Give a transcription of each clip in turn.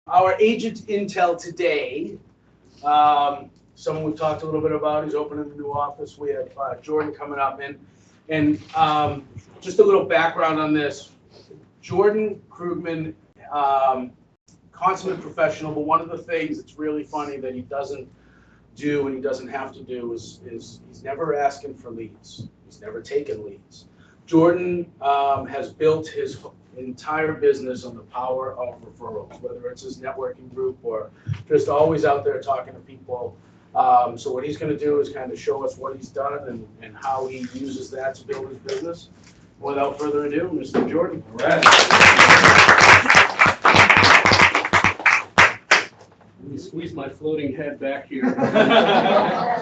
our agent intel today, someone we've talked a little bit about, he's opening a new office. We have Jordan coming up, and just a little background on this. Jordan Krugman, consummate professional, but one of the things that's really funny that he doesn't do and he doesn't have to do is he's never asking for leads. He's never taken leads. Jordan has built his entire business on the power of referrals, whether it's his networking group or just always out there talking to people. So what he's going to do is kind of show us what he's done and how he uses that to build his business. Without further ado, Mr. Jordan. All right. Let me squeeze my floating head back here.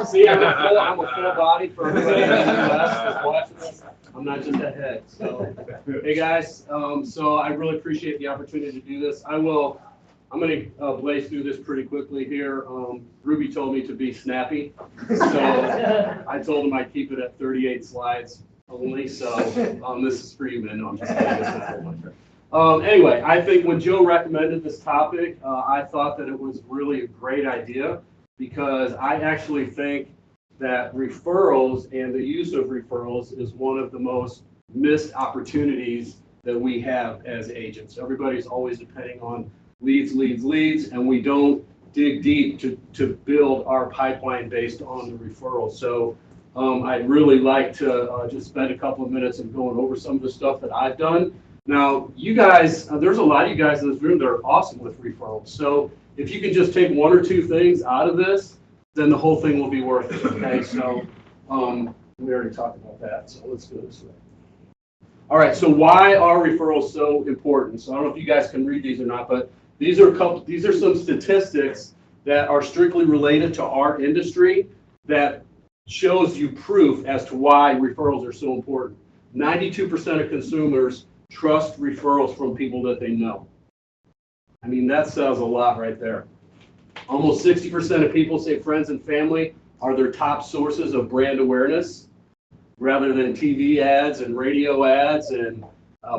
See, I'm a full body for everybody in the US that's watching this. I'm not just a head. So, hey guys, so I really appreciate the opportunity to do this. I'm going to blaze through this pretty quickly here. Ruby told me to be snappy, so I told him I'd keep it at 38 slides only. So this is for you, man. No, I'm just kidding. Anyway, I think when Joe recommended this topic, I thought that it was really a great idea because I actually think that referrals and the use of referrals is one of the most missed opportunities that we have as agents. Everybody's always depending on leads, and we don't dig deep to build our pipeline based on the referrals. So I'd really like to just spend a couple of minutes and going over some of the stuff that I've done. Now, you guys, there's a lot of you guys in this room that are awesome with referrals. So if you can just take one or two things out of this, then the whole thing will be worth it, okay? So we already talked about that, so let's go this way. All right, so why are referrals so important? So I don't know if you guys can read these or not, but these are some statistics that are strictly related to our industry that shows you proof as to why referrals are so important. 92% of consumers trust referrals from people that they know. I mean, that says a lot right there. Almost 60% of people say friends and family are their top sources of brand awareness, rather than TV ads and radio ads and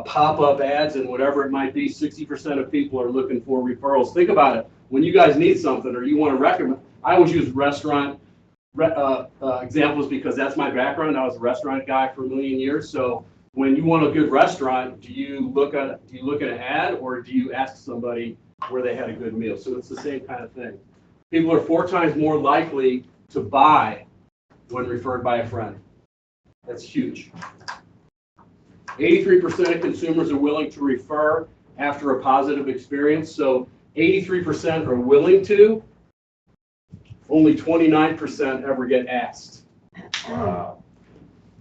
pop-up ads and whatever it might be. 60% of people are looking for referrals. Think about it. When you guys need something or you want to recommend, I always use restaurant examples because that's my background. I was a restaurant guy for a million years. So when you want a good restaurant, do you look at an ad or do you ask somebody where they had a good meal? So it's the same kind of thing. People are 4 times more likely to buy when referred by a friend. That's huge. 83% of consumers are willing to refer after a positive experience. So 83% are willing to. Only 29% ever get asked. Wow.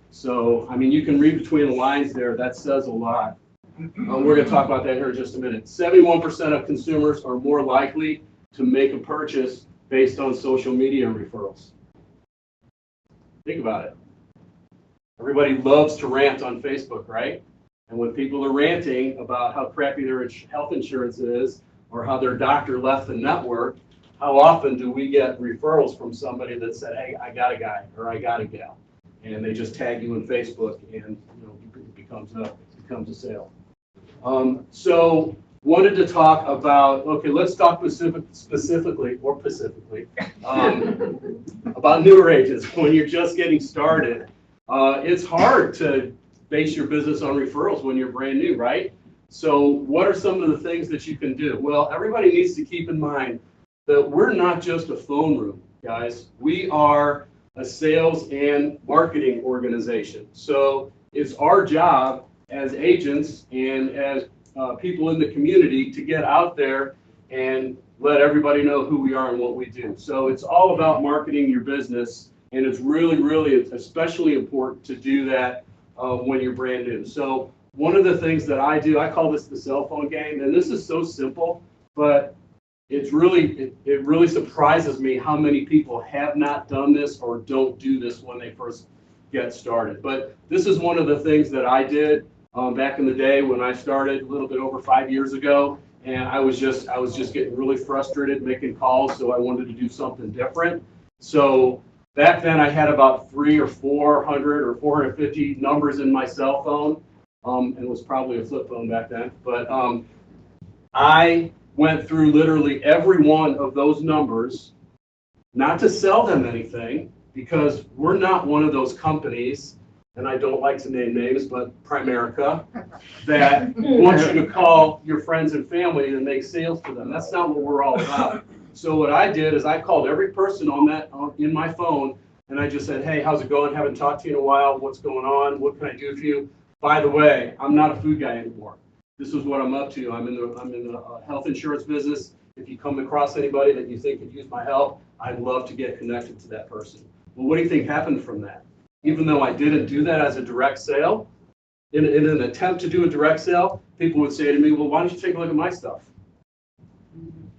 So, I mean, you can read between the lines there. That says a lot. We're going to talk about that here in just a minute. 71% of consumers are more likely to make a purchase based on social media referrals. Think about it. Everybody loves to rant on Facebook, right? And when people are ranting about how crappy their health insurance is or how their doctor left the network, how often do we get referrals from somebody that said, hey, I got a guy or I got a gal? And they just tag you in Facebook and it becomes a sale. So wanted to talk about, okay, let's talk specifically about newer agents. When you're just getting started, it's hard to base your business on referrals when you're brand new, right? So what are some of the things that you can do? Well, everybody needs to keep in mind that we're not just a phone room, guys. We are a sales and marketing organization. So it's our job as agents and as people in the community to get out there and let everybody know who we are and what we do. So it's all about marketing your business, and it's really especially important to do that when you're brand new. So one of the things that I do, I call this the cell phone game, and this is so simple, but it really surprises me how many people have not done this or don't do this when they first get started. But this is one of the things that I did back in the day when I started a little bit over 5 years ago, and I was just getting really frustrated making calls, so I wanted to do something different. So back then I had about 300 or 400 or 450 numbers in my cell phone, and it was probably a flip phone back then. But I went through literally every one of those numbers, not to sell them anything, because we're not one of those companies, and I don't like to name names, but Primerica, that wants you to call your friends and family and make sales to them. That's not what we're all about. So what I did is I called every person in my phone, and I just said, hey, how's it going? Haven't talked to you in a while. What's going on? What can I do for you? By the way, I'm not a food guy anymore. This is what I'm up to. I'm in the health insurance business. If you come across anybody that you think could use my help, I'd love to get connected to that person. Well, what do you think happened from that? Even though I didn't do that as a direct sale, in an attempt to do a direct sale, people would say to me, well, why don't you take a look at my stuff?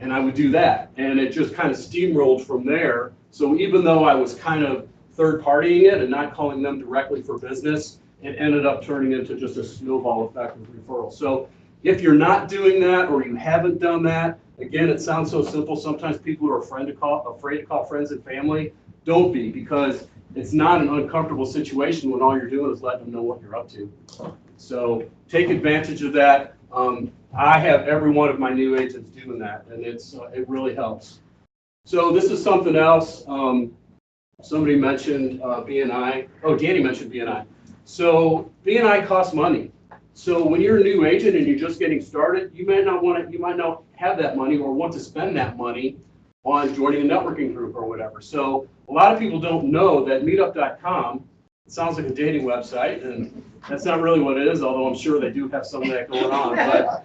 And I would do that. And it just kind of steamrolled from there. So even though I was kind of third-partying it and not calling them directly for business, it ended up turning into just a snowball effect of referrals. So if you're not doing that or you haven't done that, again, it sounds so simple. Sometimes people are afraid to call friends and family. Don't be, because it's not an uncomfortable situation when all you're doing is letting them know what you're up to. So take advantage of that. I have every one of my new agents doing that, and it really helps. So this is something else. Somebody mentioned BNI. Oh, Danny mentioned BNI. So BNI costs money. So when you're a new agent and you're just getting started, you might not have that money or want to spend that money on joining a networking group or whatever. So a lot of people don't know that meetup.com, it sounds like a dating website, and that's not really what it is, although I'm sure they do have some of that going on. But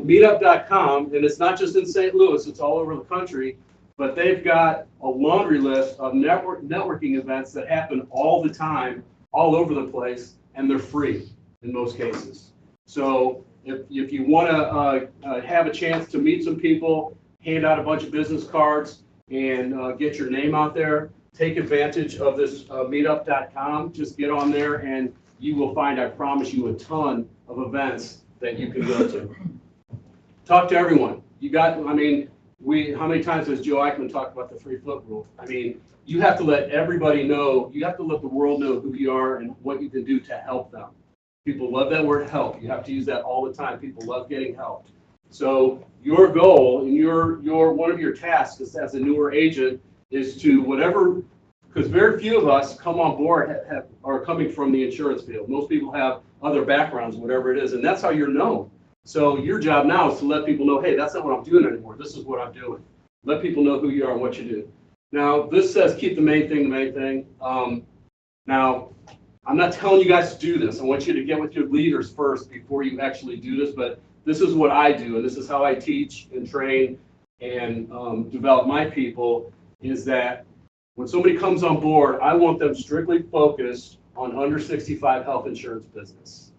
meetup.com, and it's not just in St. Louis, it's all over the country, but they've got a laundry list of networking events that happen all the time, all over the place, and they're free in most cases. So if you want to have a chance to meet some people, hand out a bunch of business cards, and get your name out there, take advantage of this meetup.com. Just get on there and you will find, I promise you, a ton of events that you can go to. Talk to everyone. How many times has Joe Eichmann talked about the 3-foot rule? I mean, you have to let everybody know, you have to let the world know who you are and what you can do to help them. People love that word help. You have to use that all the time. People love getting helped. So your goal and your one of your tasks as a newer agent is to whatever, because very few of us come on board are coming from the insurance field. Most people have other backgrounds, whatever it is, and that's how you're known. So your job now is to let people know, hey, that's not what I'm doing anymore. This is what I'm doing. Let people know who you are and what you do. Now, this says keep the main thing the main thing. Now, I'm not telling you guys to do this. I want you to get with your leaders first before you actually do this, but this is what I do, and this is how I teach and train and develop my people, is that when somebody comes on board, I want them strictly focused on under 65 health insurance business.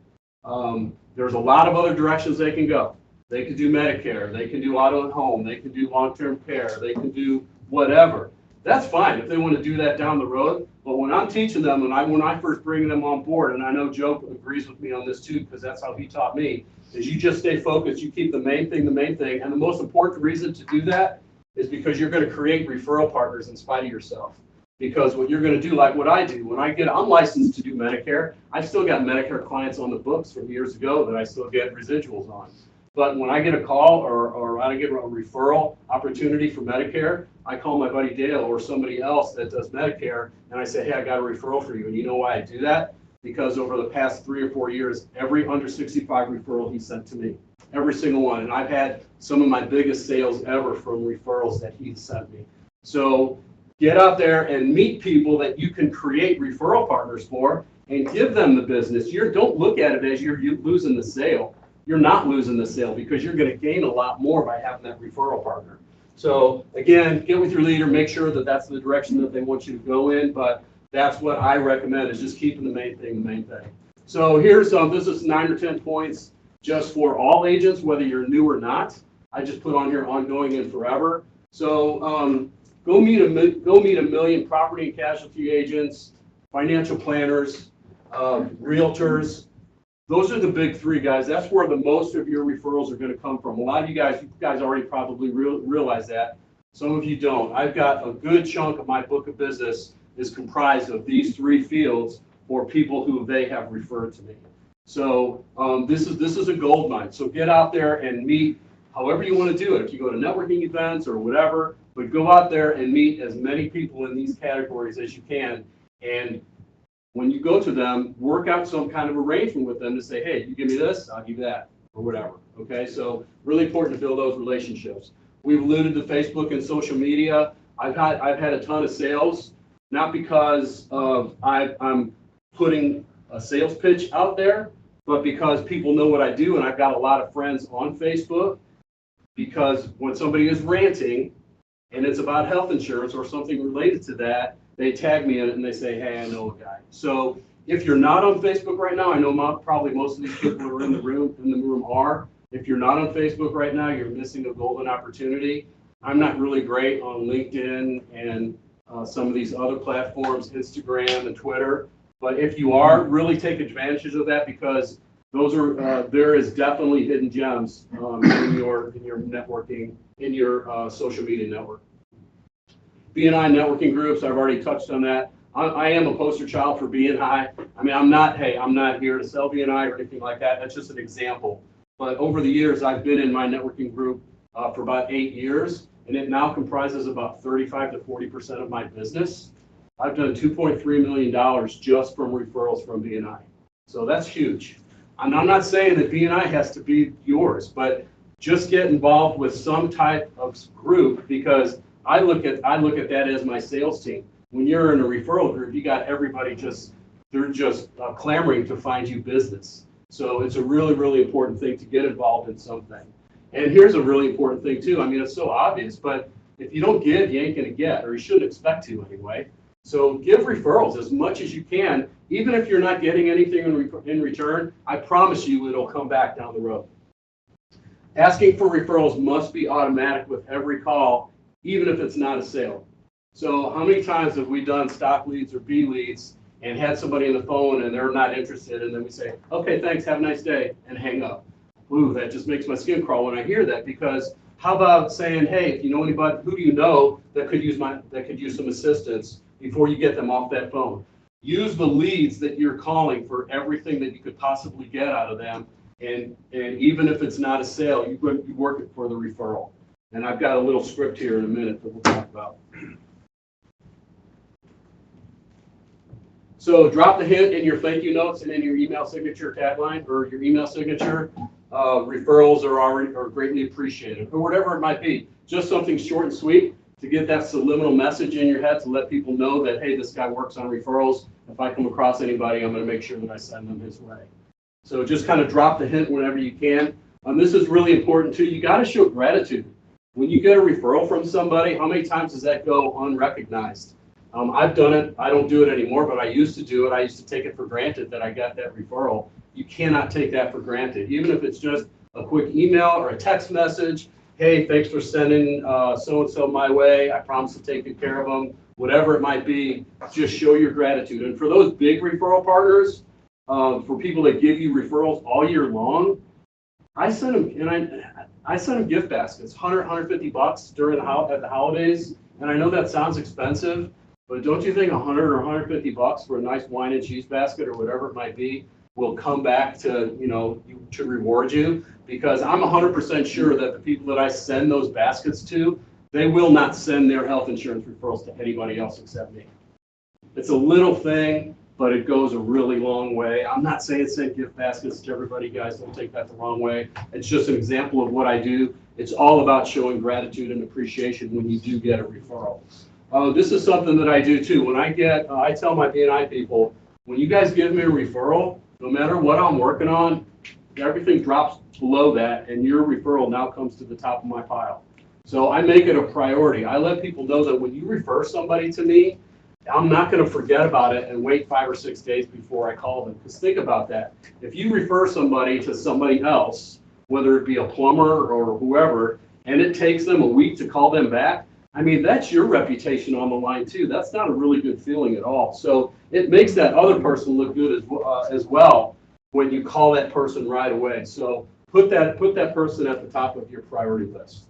There's a lot of other directions they can go. They can do Medicare, they can do auto and home, they can do long-term care, they can do whatever. That's fine if they want to do that down the road. But when I'm teaching them, and when I first bring them on board, and I know Joe agrees with me on this too, because that's how he taught me, is you just stay focused, you keep the main thing, and the most important reason to do that is because you're going to create referral partners in spite of yourself. Because what you're going to do, like what I do, I'm licensed to do Medicare. I've still got Medicare clients on the books from years ago that I still get residuals on. But when I get a call or I get a referral opportunity for Medicare, I call my buddy Dale or somebody else that does Medicare, and I say, hey, I got a referral for you. And you know why I do that? Because over the past 3 or 4 years, every under 65 referral he sent to me, every single one. And I've had some of my biggest sales ever from referrals that he sent me. So get out there and meet people that you can create referral partners for and give them the business. Don't look at it as you're losing the sale. You're not losing the sale because you're going to gain a lot more by having that referral partner. So again, get with your leader, make sure that that's the direction that they want you to go in, but that's what I recommend, is just keeping the main thing the main thing. So here's this is 9 or 10 points just for all agents, whether you're new or not. I just put on here ongoing and forever. So go meet a million property and casualty agents, financial planners, realtors. Those are the big 3, guys. That's where the most of your referrals are going to come from. A lot of you guys already probably realize that. Some of you don't. I've got a good chunk of my book of business is comprised of these 3 fields for people who they have referred to me. So this is a gold mine. So get out there and meet however you want to do it. If you go to networking events or whatever, but go out there and meet as many people in these categories as you can. And when you go to them, work out some kind of arrangement with them to say, hey, you give me this, I'll give you that, or whatever. Okay, so really important to build those relationships. We've alluded to Facebook and social media. I've had a ton of sales, not because of I'm putting a sales pitch out there, but because people know what I do, and I've got a lot of friends on Facebook. Because when somebody is ranting and it's about health insurance or something related to that, they tag me in it and they say, hey, I know a guy. So if you're not on Facebook right now, I know probably most of these people who are in the room are. If you're not on Facebook right now, you're missing a golden opportunity. I'm not really great on LinkedIn and some of these other platforms, Instagram and Twitter. But if you are, really take advantage of that, because those are there is definitely hidden gems in your networking, in your social media network. BNI networking groups, I've already touched on that. I am a poster child for BNI. I mean, I'm not here to sell BNI or anything like that. That's just an example. But over the years, I've been in my networking group for about 8 years, and it now comprises about 35 to 40% of my business. I've done $2.3 million just from referrals from BNI. So that's huge. I'm not saying that BNI has to be yours, but just get involved with some type of group, because I look at that as my sales team. When you're in a referral group, you got everybody they're just clamoring to find you business. So it's a really, really important thing to get involved in something. And here's a really important thing too. I mean, it's so obvious, but if you don't give, you ain't gonna get, or you shouldn't expect to anyway. So give referrals as much as you can, even if you're not getting anything in return. I promise you it'll come back down the road. Asking for referrals must be automatic with every call, even if it's not a sale. So how many times have we done stock leads or B leads and had somebody on the phone and they're not interested, and then we say, okay, thanks, have a nice day, and hang up? Ooh, that just makes my skin crawl when I hear that, because how about saying, hey, if you know anybody, who do you know that could use some assistance before you get them off that phone? Use the leads that you're calling for everything that you could possibly get out of them, and even if it's not a sale, you work it for the referral. And I've got a little script here in a minute that we'll talk about. So drop the hint in your thank you notes and in your email signature tagline or your email signature. Referrals are greatly appreciated, or whatever it might be. Just something short and sweet to get that subliminal message in your head to let people know that, hey, this guy works on referrals. If I come across anybody, I'm going to make sure that I send them his way. So just kind of drop the hint whenever you can. This is really important too. You got to show gratitude. When you get a referral from somebody, how many times does that go unrecognized? I've done it. I don't do it anymore, but I used to do it. I used to take it for granted that I got that referral. You cannot take that for granted, even if it's just a quick email or a text message. Hey, thanks for sending so-and-so my way. I promise to take good care of them. Whatever it might be, just show your gratitude. And for those big referral partners, for people that give you referrals all year long, I send them, and I send them gift baskets, $100, $150 during at the holidays. And I know that sounds expensive, but don't you think $100 or $150 for a nice wine and cheese basket or whatever it might be will come back to, to reward you? Because I'm 100% sure that the people that I send those baskets to, they will not send their health insurance referrals to anybody else except me. It's a little thing, but it goes a really long way. I'm not saying send gift baskets to everybody, guys. Don't take that the wrong way. It's just an example of what I do. It's all about showing gratitude and appreciation when you do get a referral. This is something that I do too. When I tell my BNI people, when you guys give me a referral, no matter what I'm working on, everything drops below that, and your referral now comes to the top of my pile. So I make it a priority. I let people know that when you refer somebody to me, I'm not going to forget about it and wait 5 or 6 days before I call them. Because think about that. If you refer somebody to somebody else, whether it be a plumber or whoever, and it takes them a week to call them back, I mean, that's your reputation on the line too. That's not a really good feeling at all. So it makes that other person look good as well when you call that person right away. So put that person at the top of your priority list.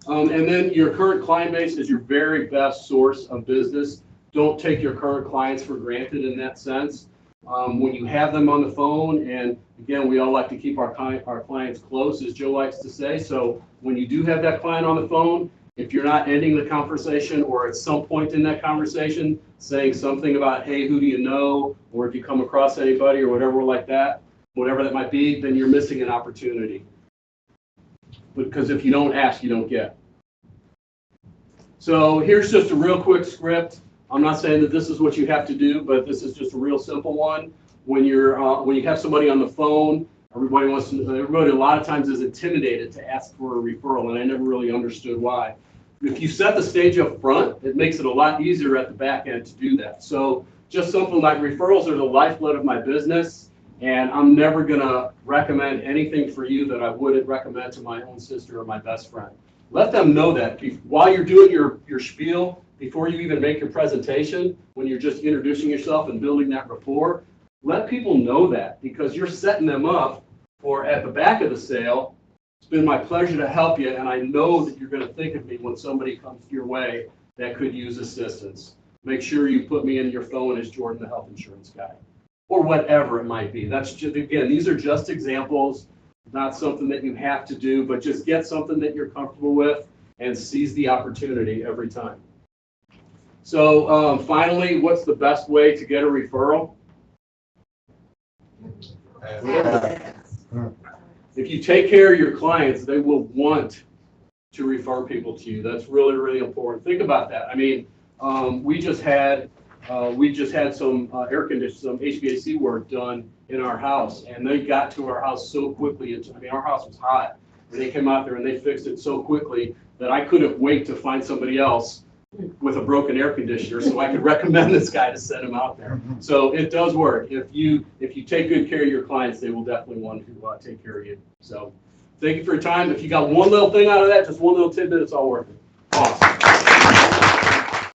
And then your current client base is your very best source of business. Don't take your current clients for granted in that sense. when you have them on the phone, and again, we all like to keep our clients close, as Joe likes to say. So when you do have that client on the phone, if you're not ending the conversation or at some point in that conversation saying something about, hey, who do you know? Or if you come across anybody or whatever like that, whatever that might be, then you're missing an opportunity. Because if you don't ask, you don't get. So here's just a real quick script. I'm not saying that this is what you have to do, but this is just a real simple one. When you have somebody on the phone, everybody a lot of times is intimidated to ask for a referral, and I never really understood why. If you set the stage up front, it makes it a lot easier at the back end to do that. So just something like referrals are the lifeblood of my business, and I'm never gonna recommend anything for you that I wouldn't recommend to my own sister or my best friend. Let them know that while you're doing your spiel, before you even make your presentation, when you're just introducing yourself and building that rapport, let people know that, because you're setting them up for at the back of the sale. It's been my pleasure to help you, and I know that you're going to think of me when somebody comes your way that could use assistance. Make sure you put me in your phone as Jordan, the health insurance guy, or whatever it might be. That's just, again, these are just examples, not something that you have to do, but just get something that you're comfortable with and seize the opportunity every time. So finally, what's the best way to get a referral? If you take care of your clients, they will want to refer people to you. That's really, really important. Think about that. I mean, we just had some air conditioning, some HVAC work done in our house, and they got to our house so quickly. I mean, our house was hot, and they came out there and they fixed it so quickly that I couldn't wait to find somebody else with a broken air conditioner, so I could recommend this guy to send him out there. So it does work. If you take good care of your clients, they will definitely want to take care of you. So thank you for your time. If you got one little thing out of that, just one little tidbit, it's all worth it.